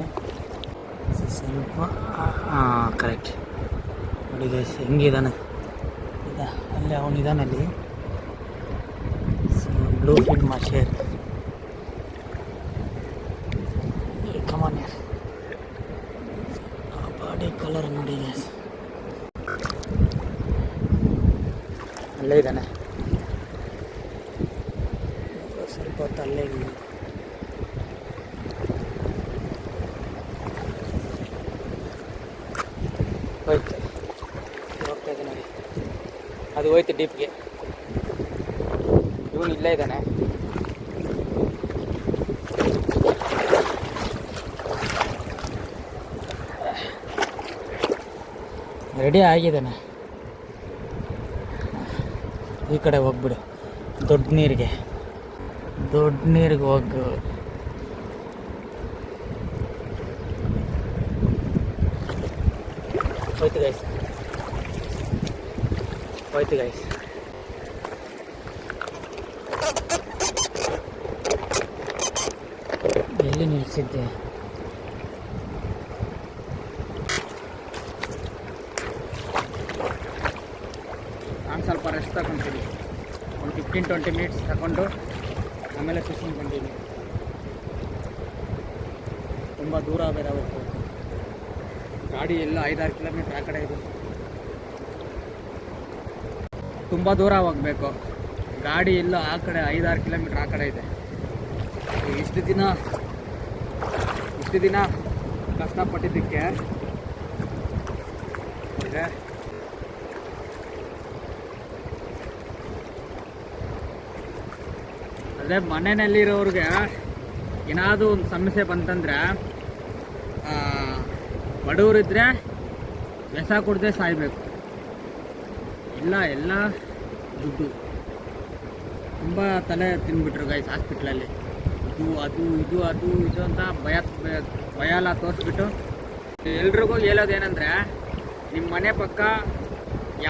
ಸ್ವಲ್ಪ ಕರೆಕ್ಟ್ ನೋಡಿ ಗೈಸ್ ಹೆಂಗಿದಾನೆ. ಅಲ್ಲಿ ಅವನಿದಾನೆ ಅಲ್ಲಿ ಬ್ಲೂ ಫಿನ್ ಮಾಶೇರ್. ಕಮಾನ್ ಯಾರ್, ಬಾಡಿ ಕಲರ್ ನೋಡಿ ಗೈಸ್, ಅಲ್ಲೇ ಇದ್ದಾನೆ. ಸ್ವಲ್ಪ ಹೊತ್ತು ಅಲ್ಲೇ ಹೋಯ್ತು, ಹೋಗ್ತಾ ಇದೆ ನೋಡಿ, ಅದು ಹೋಯ್ತು ಡೀಪ್ಗೆ. ಇವನು ಇಲ್ಲೇ ಇದ್ದಾನೆ. ರೆಡಿ ಆಗಿದ್ದಾನೆ. ಈ ಕಡೆ ಹೋಗ್ಬಿಡು, ದೊಡ್ಡ ನೀರಿಗೆ ಹೋಗು. ಹೋಯ್ತು ಗೈಸ್. ಎಲ್ಲಿ ನಿಲ್ಲಿಸಿದ್ದೆ? ನಾನು ಸ್ವಲ್ಪ ರೆಸ್ಟ್ ತಗೊತೀನಿ, ಒಂದು 15-20 ಮಿನಿಟ್ಸ್ ತಗೊಂಡು ಆಮೇಲೆ ಫಿಶಿಂಗ್ ಕಂಟಿನ್ಯೂ. ತುಂಬ ದೂರ ಬೇರೆ ಹೋಗ್ಬೋದು, ಗಾಡಿ ಎಲ್ಲ 5-6 ಕಿಲೋಮೀಟ್ರ್ ಆ ಕಡೆ ಇದೆ. ತುಂಬ ದೂರ ಹೋಗಬೇಕು, ಗಾಡಿ ಎಲ್ಲ ಆ ಕಡೆ 5-6 ಕಿಲೋಮೀಟ್ರ್ ಆ ಕಡೆ ಇದೆ. ಇಷ್ಟು ದಿನ ಕಷ್ಟಪಟ್ಟಿದ್ದಕ್ಕೆ ಇದೆ. ಅದೇ ಮನೆಯಲ್ಲಿರೋರಿಗೆ ಏನಾದರೂ ಒಂದು ಸಮಸ್ಯೆ ಬಂತಂದ್ರೆ, ಬಡವರಿದ್ದರೆ ವಿಷ ಕುಡ್ದೇ ಸಾಯಬೇಕು, ಎಲ್ಲ ದುಡ್ಡು. ತುಂಬ ತಲೆ ತಿನ್ಬಿಟ್ರು ಗೈಸ್ ಹಾಸ್ಪಿಟ್ಲಲ್ಲಿ. ಇದು ಅಂತ ಭಯ ಎಲ್ಲ ತೋರಿಸ್ಬಿಟ್ಟು ಎಲ್ರಿಗೂ ಹೇಳೋದೇನೆಂದರೆ, ನಿಮ್ಮ ಮನೆ ಪಕ್ಕ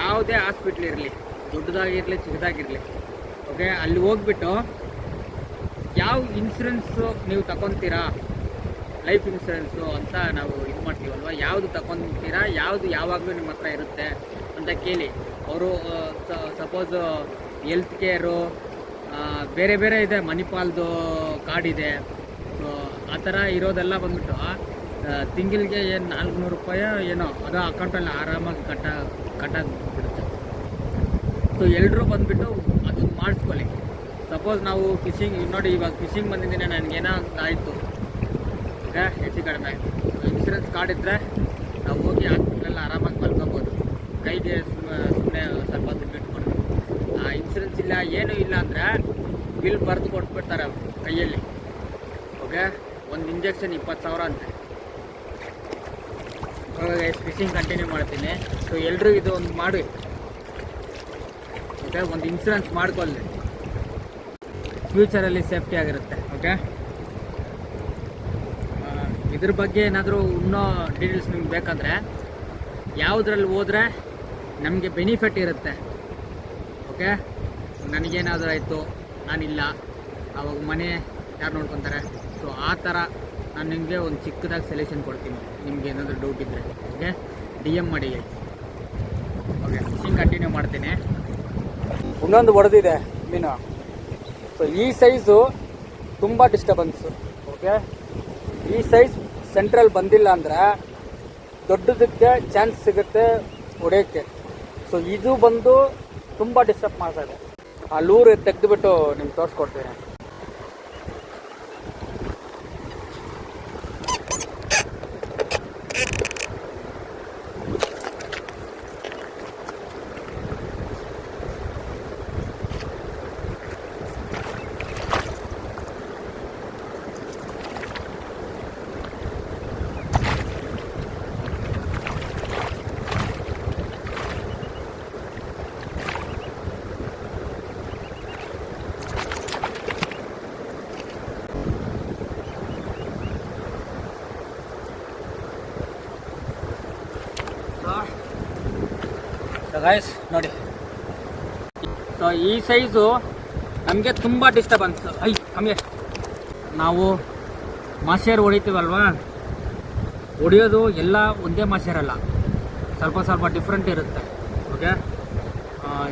ಯಾವುದೇ ಹಾಸ್ಪಿಟ್ಲ್ ಇರಲಿ, ದೊಡ್ಡದಾಗಿರಲಿ ಚಿಕ್ಕದಾಗಿರಲಿ, ಓಕೆ, ಅಲ್ಲಿ ಹೋಗ್ಬಿಟ್ಟು ಯಾವ ಇನ್ಶೂರೆನ್ಸು ನೀವು ತಗೊತೀರಾ, ಲೈಫ್ ಇನ್ಶೂರೆನ್ಸು ಅಂತ ನಾವು ಇದು ಮಾಡ್ತೀವಲ್ವ, ಯಾವುದು ತಗೊತೀರಾ, ಯಾವುದು ಯಾವಾಗಲೂ ನಿಮ್ಮ ಹತ್ರ ಇರುತ್ತೆ ಅಂತ ಕೇಳಿ. ಅವರು ಸಪೋಸ್ ಹೆಲ್ತ್ ಕೇರು ಬೇರೆ ಇದೆ, ಮಣಿಪಾಲ್ದು ಕಾರ್ಡ್ ಇದೆ. ಸೊ ಆ ಥರ ಇರೋದೆಲ್ಲ ಬಂದ್ಬಿಟ್ಟು ತಿಂಗಳಿಗೆ ಏನು 400 ರೂಪಾಯಿ ಏನೋ ಅದು ಅಕೌಂಟಲ್ಲಿ ಆರಾಮಾಗಿ ಕಟ್ಟಾಗ್ಬಿಡುತ್ತೆ. ಸೊ ಎಲ್ಲರೂ ಬಂದುಬಿಟ್ಟು ಅದನ್ನು ಮಾಡಿಸ್ಕೊಳ್ಳಿ. ಸಪೋಸ್ ನಾವು ಫಿಶಿಂಗ್ ನೋಡಿ, ಇವಾಗ ಫಿಶಿಂಗ್ ಬಂದಿದ್ದೀನಿ, ನನಗೇನೋ ಅಂತ ಆಯಿತು, ಈಗ ಹೆಚ್ಚು ಕಡಿಮೆ ಇನ್ಶೂರೆನ್ಸ್ ಕಾರ್ಡ್ ಇದ್ದರೆ ನಾವು ಹೋಗಿ ಹಾಸ್ಪಿಟ್ಲೆಲ್ಲ ಆರಾಮಾಗಿ ಮಲ್ಕೋಬೋದು. ಕೈಗೆ ಸುಮ್ಮನೆ ಸ್ವಲ್ಪ ದುಡ್ಡು ಇಟ್ಕೊಂಡು. ಇನ್ಶೂರೆನ್ಸ್ ಇಲ್ಲ ಏನೂ ಇಲ್ಲ ಅಂದರೆ ಬಿಲ್ ಬರೆದು ಕೊಟ್ಬಿಡ್ತಾರೆ ಕೈಯಲ್ಲಿ, ಓಕೆ. ಒಂದು ಇಂಜೆಕ್ಷನ್ 20,000 ಅಂತೆ. ಇವಾಗ ಫಿಶಿಂಗ್ ಕಂಟಿನ್ಯೂ ಮಾಡ್ತೀನಿ. ಸೊ ಎಲ್ಲರೂ ಇದು ಒಂದು ಮಾಡಿ, ಓಕೆ, ಒಂದು ಇನ್ಶೂರೆನ್ಸ್ ಮಾಡ್ಕೊಳ್ಳಿ, ಫ್ಯೂಚರಲ್ಲಿ ಸೇಫ್ಟಿ ಆಗಿರುತ್ತೆ, ಓಕೆ. ಇದ್ರ ಬಗ್ಗೆ ಏನಾದರೂ ಇನ್ನೂ ಡೀಟೇಲ್ಸ್ ನಿಮ್ಗೆ ಬೇಕಂದರೆ ಯಾವುದ್ರಲ್ಲಿ ಹೋದರೆ ನಮಗೆ ಬೆನಿಫಿಟ್ ಇರುತ್ತೆ, ಓಕೆ. ನನಗೇನಾದರೂ ಆಯಿತು, ನಾನಿಲ್ಲ, ಆವಾಗ ಮನೆ ಯಾರು ನೋಡ್ಕೊತಾರೆ. ಸೊ ಆ ಥರ ನಾನು ನಿಮಗೆ ಒಂದು ಚಿಕ್ಕದಾಗಿ ಸೊಲ್ಯೂಷನ್ ಕೊಡ್ತೀನಿ, ನಿಮ್ಗೆ ಏನಾದರೂ ಡೌಟ್ ಇದ್ದರೆ, ಓಕೆ. DM ಮಾಡಿ, ಓಕೆ. ಫಿಶಿಂಗ್ ಕಂಟಿನ್ಯೂ ಮಾಡ್ತೀನಿ. ಇನ್ನೊಂದು ಹೊಡೆದಿದೆ ಮೀನು. ಸೊ ಈ ಸೈಜು ತುಂಬ ಡಿಸ್ಟರ್ಬೆನ್ಸು, ಓಕೆ. ಈ ಸೈಜ್ ಸೆಂಟ್ರಲ್ ಬಂದಿಲ್ಲ ಅಂದರೆ ದೊಡ್ಡದಕ್ಕೆ ಚಾನ್ಸ್ ಸಿಗುತ್ತೆ ಹೊಡೆಯೋಕ್ಕೆ. ಸೊ ಇದು ಬಂದು ತುಂಬ ಡಿಸ್ಟರ್ಬ್ ಮಾಡ್ತಾಯಿದೆ. ಆ ಲೂರು ತೆಗೆದುಬಿಟ್ಟು ನಿಮ್ಗೆ ತೋರಿಸ್ಕೊಡ್ತೀನಿ. ಗೈಸ್ ನೋಡಿ, ಸೊ ಈ ಸೈಜು ನಮಗೆ ತುಂಬ ಡಿಸ್ಟರ್ಬೆನ್ಸ್. ಕಮ್ಮಿ ನಾವು ಮಾಸೇರು ಹೊಡಿತೀವಲ್ವಾ, ಹೊಡಿಯೋದು ಎಲ್ಲ ಒಂದೇ ಮಾಸೇರಲ್ಲ, ಸ್ವಲ್ಪ ಸ್ವಲ್ಪ ಡಿಫ್ರೆಂಟ್ ಇರುತ್ತೆ. ಓಕೆ,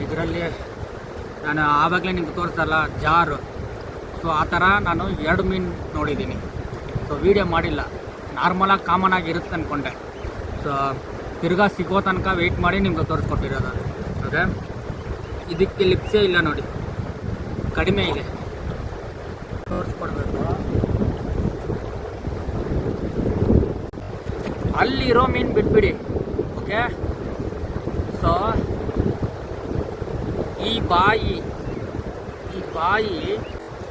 ಇದರಲ್ಲಿ ನಾನು ಆವಾಗಲೇ ನಿಮ್ಗೆ ತೋರಿಸಲ್ಲ ಜಾರು, ಸೊ ಆ ಥರ ನಾನು 2 ಮೀನು ನೋಡಿದ್ದೀನಿ. ಸೊ ವೀಡಿಯೋ ಮಾಡಿಲ್ಲ, ನಾರ್ಮಲಾಗಿ ಕಾಮನ್ ಆಗಿ ಇರುತ್ತೆ ಅಂದ್ಕೊಂಡೆ. ಸೊ ತಿರ್ಗಾ ಸಿಗೋ ತನಕ ವೆಯ್ಟ್ ಮಾಡಿ ನಿಮ್ಗೆ ತೋರಿಸ್ಕೊಟ್ಟಿರೋದು. ಓಕೆ, ಇದಕ್ಕೆ ಲಿಪ್ಸೇ ಇಲ್ಲ ನೋಡಿ, ಕಡಿಮೆ ಇದೆ, ತೋರಿಸ್ಕೊಡ್ಬೇಕು. ಅಲ್ಲಿರೋ ಮೀನು ಬಿಟ್ಬಿಡಿ. ಓಕೆ, ಸೊ ಈ ಬಾಯಿ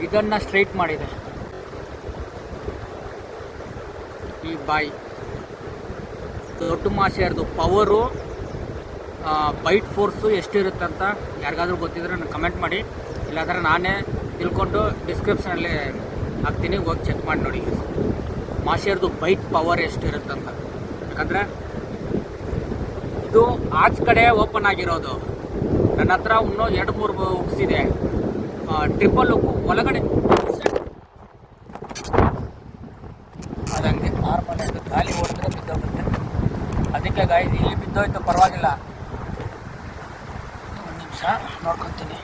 ಇದನ್ನು ಸ್ಟ್ರೈಟ್ ಮಾಡಿದೆ. ಈ ಬಾಯಿ ದೊಡ್ಡ ಮಾಸೆಯರ್ದು ಪವರು, ಬೈಟ್ ಫೋರ್ಸು ಎಷ್ಟಿರುತ್ತೆ ಅಂತ ಯಾರಿಗಾದ್ರೂ ಗೊತ್ತಿದ್ರೆ ನನಗೆ ಕಮೆಂಟ್ ಮಾಡಿ, ಇಲ್ಲಾಂದರೆ ನಾನೇ ತಿಳ್ಕೊಂಡು ಡಿಸ್ಕ್ರಿಪ್ಷನಲ್ಲಿ ಹಾಕ್ತೀನಿ, ಹೋಗಿ ಚೆಕ್ ಮಾಡಿ ನೋಡಿ ಮಾಸೆಯರ್ದು ಬೈಟ್ ಪವರ್ ಎಷ್ಟಿರುತ್ತಂತ. ಯಾಕಂದರೆ ಇದು ಆಚ್ ಕಡೆ ಓಪನ್ ಆಗಿರೋದು, ನನ್ನ ಹತ್ರ ಇನ್ನೂ 2-3 ಹುಕ್ಸ್ ಇದೆ, ಟ್ರಿಪಲ್ ಹುಕ್ಕು ಒಳಗಡೆ ಅದಂಗೆ ನಾರ್ಮಲ್ ಆಯಿತು, ಖಾಲಿ ಓಡಿದ್ರೆ ಬಿದ್ದೋಗುತ್ತೆ. ಅದಕ್ಕೆ ಗಾಯ್ಸ್ ಇಲ್ಲಿ ಬಿದ್ದೋಯ್ತು, ಪರವಾಗಿಲ್ಲ, ಒಂದು ನಿಮಿಷ ನೋಡ್ಕೊತೀನಿ.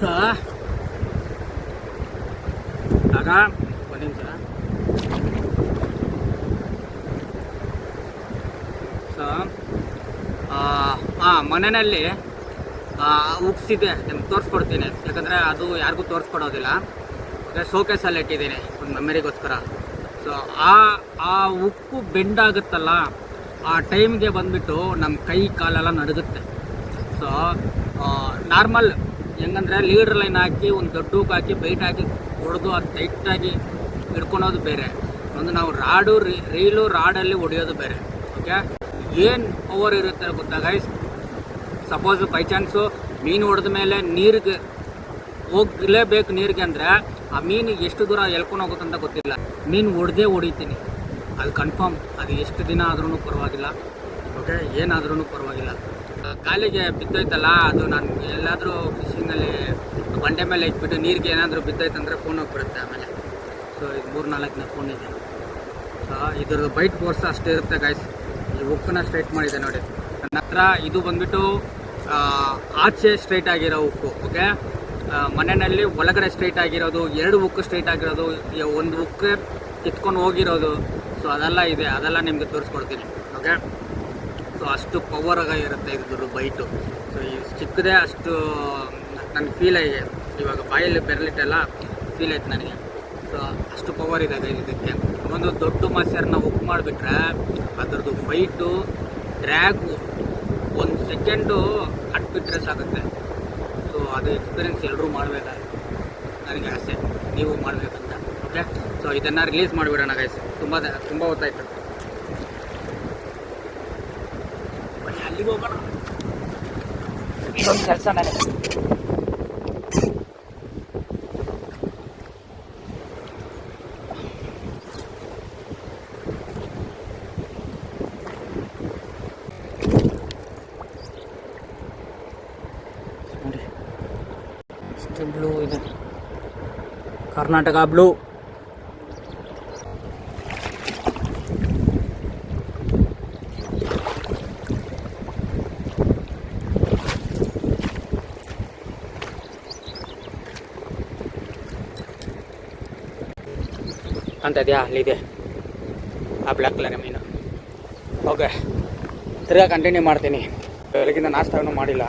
ಸೊ ಆಗ ಒಂದು ನಿಮಿಷ. ಸೊ ಮನೆಯಲ್ಲಿ ಉಗ್ಸಿದೆ, ನಿಮ್ಗೆ ತೋರಿಸ್ಕೊಡ್ತೀನಿ. ಯಾಕಂದರೆ ಅದು ಯಾರಿಗೂ ತೋರಿಸ್ಕೊಡೋದಿಲ್ಲ, ಶೋಕೇಸಲ್ಲಿ ಇಟ್ಟಿದ್ದೀನಿ ಒಂದು ಮೆಮರಿಗೋಸ್ಕರ. ಸೊ ಆ ಉಕ್ಕು ಬೆಂಡಾಗುತ್ತಲ್ಲ, ಆ ಟೈಮ್ಗೆ ಬಂದುಬಿಟ್ಟು ನಮ್ಮ ಕೈ ಕಾಲೆಲ್ಲ ನಡುಗುತ್ತೆ. ಸೊ ನಾರ್ಮಲ್ ಹೆಂಗಂದರೆ ಲೀಡರ್ ಲೈನ್ ಹಾಕಿ ಒಂದು ದೊಡ್ಡ ಉಕ್ಕು ಹಾಕಿ ಬೈಟ್ ಹಾಕಿ ಹೊಡೆದು ಅದು ಟೈಟಾಗಿ ಹಿಡ್ಕೊಳೋದು ಬೇರೆ, ಒಂದು ನಾವು ರೀಲು ರಾಡಲ್ಲಿ ಹೊಡೆಯೋದು ಬೇರೆ. ಓಕೆ, ಏನು ಪವರ್ ಇರುತ್ತೆ ಗೊತ್ತಾ ಗೈಸ್? ಸಪೋಸ್ ಬೈ ಚಾನ್ಸು ಮೀನು ಹೊಡೆದ ಮೇಲೆ ನೀರಿಗೆ ಹೋಗಲೇಬೇಕು, ನೀರಿಗೆ ಅಂದರೆ ಆ ಮೀನು ಎಷ್ಟು ದೂರ ಎಳ್ಕೊಂಡು ಹೋಗುತ್ತೆ ಅಂತ ಗೊತ್ತಿಲ್ಲ, ಮೀನು ಹೊಡಿತೀನಿ, ಅದು ಕನ್ಫರ್ಮ್. ಅದು ಎಷ್ಟು ದಿನ ಆದ್ರೂ ಪರವಾಗಿಲ್ಲ. ಓಕೆ, ಏನಾದ್ರೂ ಪರವಾಗಿಲ್ಲ. ಕಾಲಿಗೆ ಬಿದ್ದೋಯ್ತಲ್ಲ, ಅದು ನಾನು ಎಲ್ಲಾದರೂ ಫಿಶಿಂಗಲ್ಲಿ ಬಂಡೆ ಮೇಲೆ ಇಟ್ಬಿಟ್ಟು ನೀರಿಗೆ ಏನಾದರೂ ಬಿದ್ದೋಯ್ತಂದರೆ ಫೋನ್ ಹೋಗ್ಬಿಡುತ್ತೆ ಆಮೇಲೆ. ಸೊ ಇದು 3-4ನೇ ಫೋನ್ ಇದೆ. ಸೊ ಇದ್ರದ್ದು ಬೈಟ್ ಫೋರ್ಸ್ ಅಷ್ಟೇ ಇರುತ್ತೆ ಗೈಸ್. ಈ ಉಕ್ಕನ್ನ ಸ್ಟ್ರೈಟ್ ಮಾಡಿದೆ ನೋಡಿ. ನನ್ನ ಹತ್ರ ಇದು ಬಂದುಬಿಟ್ಟು ಆಚೆ ಸ್ಟ್ರೈಟ್ ಆಗಿರೋ ಉಕ್ಕು. ಓಕೆ, ಮನೆಯಲ್ಲಿ ಒಳಗಡೆ ಸ್ಟ್ರೈಟ್ ಆಗಿರೋದು, 2 ಉಕ್ಕು ಸ್ಟ್ರೈಟ್ ಆಗಿರೋದು, ಒಂದು ಉಕ್ಕು ಕಿತ್ಕೊಂಡು ಹೋಗಿರೋದು. ಸೊ ಅದೆಲ್ಲ ಇದೆ, ಅದೆಲ್ಲ ನಿಮಗೆ ತೋರಿಸ್ಕೊಡ್ತೀನಿ. ಓಕೆ, ಸೊ ಅಷ್ಟು ಪವರಾಗಿ ಇರುತ್ತೆ ಇದ್ರ ಬೈಟು. ಸೊ ಈ ಚಿಕ್ಕದೇ ಅಷ್ಟು ನನಗೆ ಫೀಲ್ ಆಗಿದೆ, ಇವಾಗ ಬಾಯಲ್ಲಿ ಬೆರಳಿಟ್ಟೆಲ್ಲ ಫೀಲ್ ಆಯ್ತು ನನಗೆ. ಸೊ ಅಷ್ಟು ಪವರ್ ಇದೆ ಇದಕ್ಕೆ. ಒಂದು ದೊಡ್ಡ ಮಾಸೆರನ್ನ ಉಪ್ಪು ಮಾಡಿಬಿಟ್ರೆ ಅದರದ್ದು ಫೈಟು ಡ್ರ್ಯಾಗು 1 ಸೆಕೆಂಡು ಅಟ್ಬಿಟ್ರೆ ಸಾಗುತ್ತೆ. ಸೊ ಅದು ಎಕ್ಸ್ಪೀರಿಯೆನ್ಸ್ ಎಲ್ಲರೂ ಮಾಡಬೇಕಾಗುತ್ತೆ, ನನಗೆ ಆಸೆ ನೀವು ಮಾಡಬೇಕಂತ. ಓಕೆ, ಸೊ ಇದನ್ನು ರಿಲೀಸ್ ಮಾಡಿಬಿಡೋಣ ಗೈಸ್, ತುಂಬ ಹೊತ್ತಾಯ್ತು. ಅಲ್ಲಿಗೆ ಹೋಗೋಣ, ಇದೊಂದು ಕೆಲಸ ನನಗೆ. ನೋಡಿ ಇಷ್ಟು ಬ್ಲೂ ಇದೆ, ಕರ್ನಾಟಕ ಬ್ಲೂ. ಅಂತ ಇದೆಯಾ, ಅಲ್ಲಿದೆ ಆ ಬ್ಲ್ಯಾಕ್ ಕಲರ್ ಮೀನು. ಓಕೆ, ತಿರ್ಗಾ ಕಂಟಿನ್ಯೂ ಮಾಡ್ತೀನಿ. ಬೆಳಗಿಂದ ನಾಷ್ಟವನ್ನು ಮಾಡಿಲ್ಲ,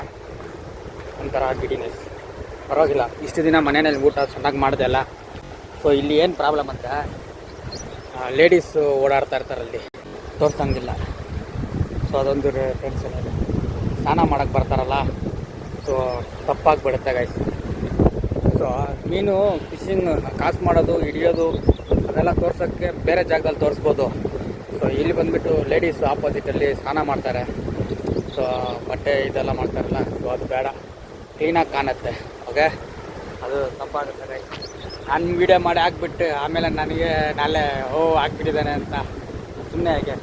ಒಂಥರ ಗಿಡಿನೆಸ್. ಪರವಾಗಿಲ್ಲ, ಇಷ್ಟು ದಿನ ಮನೆಯಲ್ಲಿ ಊಟ ಚೆನ್ನಾಗಿ ಮಾಡಿದೆ ಅಲ್ಲ. ಸೊ ಇಲ್ಲಿ ಏನು ಪ್ರಾಬ್ಲಮ್ ಅಂತ, ಲೇಡೀಸು ಓಡಾಡ್ತಾ ಇರ್ತಾರಲ್ಲಿ, ತೋರಿಸಂಗಿಲ್ಲ. ಸೊ ಅದೊಂದು ಟೆನ್ಷನ್ ಇದೆ. ಸ್ನಾನ ಮಾಡೋಕ್ಕೆ ಬರ್ತಾರಲ್ಲ, ಸೊ ತಪ್ಪಾಗಿಬಿಡುತ್ತೆ ಗೈಸ್. ಸೊ ಮೀನು ಫಿಶಿಂಗ್ ಕಾಸು ಮಾಡೋದು, ಹಿಡಿಯೋದು ಅದೆಲ್ಲ ತೋರ್ಸೋಕ್ಕೆ ಬೇರೆ ಜಾಗದಲ್ಲಿ ತೋರಿಸ್ಬೋದು. ಸೊ ಇಲ್ಲಿ ಬಂದುಬಿಟ್ಟು ಲೇಡೀಸ್ ಆಪೋಸಿಟಲ್ಲಿ ಸ್ನಾನ ಮಾಡ್ತಾರೆ, ಸೊ ಬಟ್ಟೆ ಇದೆಲ್ಲ ಮಾಡ್ತಾರಲ್ಲ, ಸೊ ಅದು ಬೇಡ, ಕ್ಲೀನಾಗಿ ಕಾಣುತ್ತೆ. ಓಕೆ, ಅದು ತಪ್ಪಾಗುತ್ತೆ ಗೈಸ್. ನಾನು ವೀಡಿಯೋ ಮಾಡಿ ಹಾಕ್ಬಿಟ್ಟು ಆಮೇಲೆ ನನಗೆ ನಾಳೆ ಹಾಕ್ಬಿಟ್ಟಿದ್ದಾನೆ ಅಂತ ಸುಮ್ಮನೆ ಯಾಕೆ?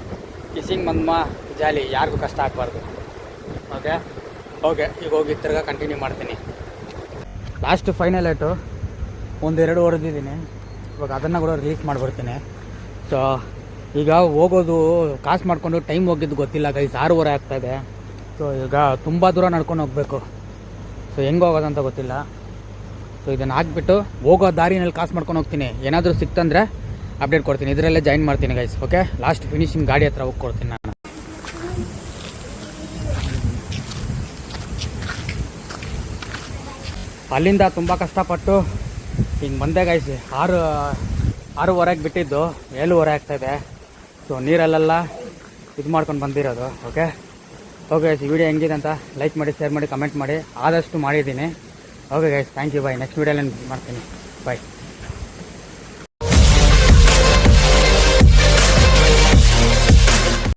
ಫಿಶಿಂಗ್ ಬಂದಮ್ಮ ಜಾಲಿ, ಯಾರಿಗೂ ಕಷ್ಟ ಆಗಬಾರ್ದು. ಓಕೆ, ಈಗ ಹೋಗಿ ತಿರ್ಗಾ ಕಂಟಿನ್ಯೂ ಮಾಡ್ತೀನಿ. ಲಾಸ್ಟ್ ಫೈನಲ್ ಏಟು 1-2 ಹೊಡೆದಿದ್ದೀನಿ. ಇವಾಗ ಅದನ್ನು ಕೂಡ ರಿಲೀಸ್ ಮಾಡಿಬಿಡ್ತೀನಿ. ಸೊ ಈಗ ಹೋಗೋದು ಕಾಸು ಮಾಡಿಕೊಂಡು ಟೈಮ್ ಹೋಗಿದ್ದು ಗೊತ್ತಿಲ್ಲ ಗೈಸ್, 6:30 ಆಗ್ತಾಯಿದೆ. ಸೊ ಈಗ ತುಂಬ ದೂರ ನಡ್ಕೊಂಡು ಹೋಗಬೇಕು. ಸೊ ಹೆಂಗೆ ಹೋಗೋದಂತ ಗೊತ್ತಿಲ್ಲ. ಸೊ ಇದನ್ನು ಹಾಕ್ಬಿಟ್ಟು ಹೋಗೋ ದಾರಿನಲ್ಲಿ ಕಾಸು ಮಾಡ್ಕೊಂಡು ಹೋಗ್ತೀನಿ. ಏನಾದರೂ ಸಿಕ್ತಂದರೆ ಅಪ್ಡೇಟ್ ಕೊಡ್ತೀನಿ, ಇದರಲ್ಲೇ ಜಾಯಿನ್ ಮಾಡ್ತೀನಿ ಗೈಸ್. ಓಕೆ, ಲಾಸ್ಟ್ ಫಿನಿಶಿಂಗ್ ಗಾಡಿ ಹತ್ರ ಹೋಗ್ಕೊಡ್ತೀನಿ ನಾನು. ಅಲ್ಲಿಂದ ತುಂಬ ಕಷ್ಟಪಟ್ಟು ಹಿಂಗೆ ಬಂದೆ ಗೈಸ್. 6:30 ಬಿಟ್ಟಿದ್ದು 7:30 ಆಗ್ತಾಯಿದೆ. ಸೊ ನೀರಲ್ಲೆಲ್ಲ ಇದು ಮಾಡ್ಕೊಂಡು ಬಂದಿರೋದು. ಓಕೆ ಗೈಸ್, ಈ ವಿಡಿಯೋ ಹೆಂಗಿದೆ ಅಂತ ಲೈಕ್ ಮಾಡಿ, ಶೇರ್ ಮಾಡಿ, ಕಮೆಂಟ್ ಮಾಡಿ. ಆದಷ್ಟು ಮಾಡಿದ್ದೀನಿ. Okay guys, thank you. Bye. Next ವಿಡಿಯೋಲ್ಲಿ ಮಾಡ್ತೀನಿ. ಬಾಯ್.